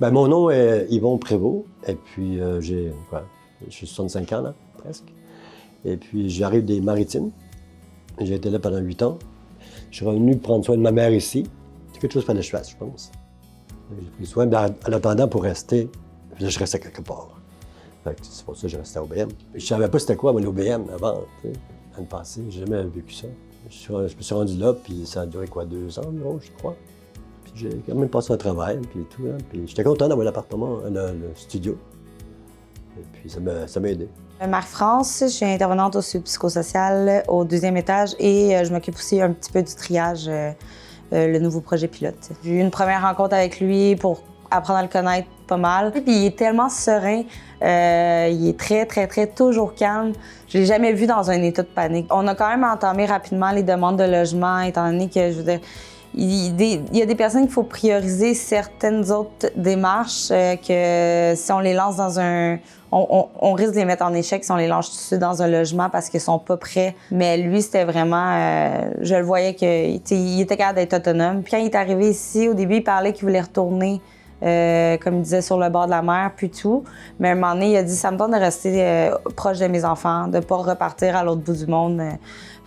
Ben, mon nom est Yvon Prévost, et puis j'ai 65 ans, là, presque. Et puis j'arrive des Maritimes. J'ai été là pendant 8 ans. Je suis revenu prendre soin de ma mère ici. C'est quelque chose qu'il fallait que je fasse, je pense. J'ai pris soin, mais en attendant, pour rester, je restais quelque part. C'est pour ça que je restais à OBM. Je savais pas c'était quoi, moi, l'OBM, avant, l'année passée. J'ai jamais vécu ça. Je me suis rendu là, puis ça a duré quoi, 2 ans environ, je crois. Puis j'ai quand même passé un travail, puis tout. Hein. Puis j'étais content d'avoir l'appartement, le studio. Et puis ça m'a aidé. Marie-France, je suis intervenante au Sud psychosocial au 2e étage et je m'occupe aussi un petit peu du triage, le nouveau projet pilote. J'ai eu une première rencontre avec lui pour apprendre à le connaître pas mal. Puis il est tellement serein, il est très, toujours calme. Je l'ai jamais vu dans un état de panique. On a quand même entamé rapidement les demandes de logement, étant donné que, je veux dire, il y a des personnes qu'il faut prioriser certaines autres démarches que si on les lance dans un... On risque de les mettre en échec si on les lance tout de suite dans un logement parce qu'ils sont pas prêts. Mais lui, c'était vraiment... je le voyais qu'il était capable d'être autonome. Puis quand il est arrivé ici, au début, il parlait qu'il voulait retourner, comme il disait, sur le bord de la mer, puis tout. Mais à un moment donné, il a dit « ça me tente de rester proche de mes enfants, de pas repartir à l'autre bout du monde ».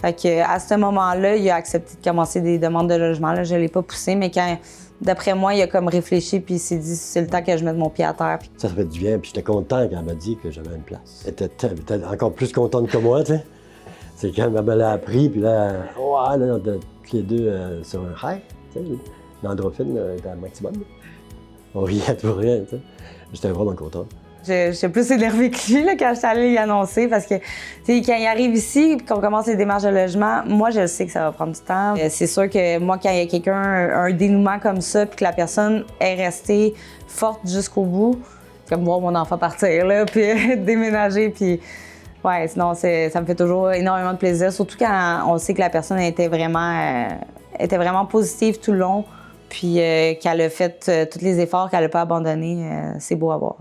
Fait qu'à ce moment-là, il a accepté de commencer des demandes de logement. Là, je l'ai pas poussé, mais quand, d'après moi, il a comme réfléchi puis il s'est dit c'est le temps que je mette mon pied à terre. Ça fait du bien, puis j'étais content quand elle m'a dit que j'avais une place. Elle était encore plus contente que moi, tu sais. C'est quand elle me l'a appris, puis là, ouais, là, tous les deux sur un high, tu sais, l'endorphine était à maximum. On riait pour rien, tu sais. J'étais vraiment content. J'étais plus énervée que lui là, quand je suis allée y annoncer parce que quand il arrive ici et qu'on commence les démarches de logement, moi, je sais que ça va prendre du temps. C'est sûr que moi, quand il y a quelqu'un, un dénouement comme ça, puis que la personne est restée forte jusqu'au bout, c'est comme voir mon enfant partir, là, puis déménager, puis... Ouais, sinon, ça me fait toujours énormément de plaisir, surtout quand on sait que la personne était vraiment positive tout le long, puis qu'elle a fait tous les efforts, qu'elle n'a pas abandonné. C'est beau à voir.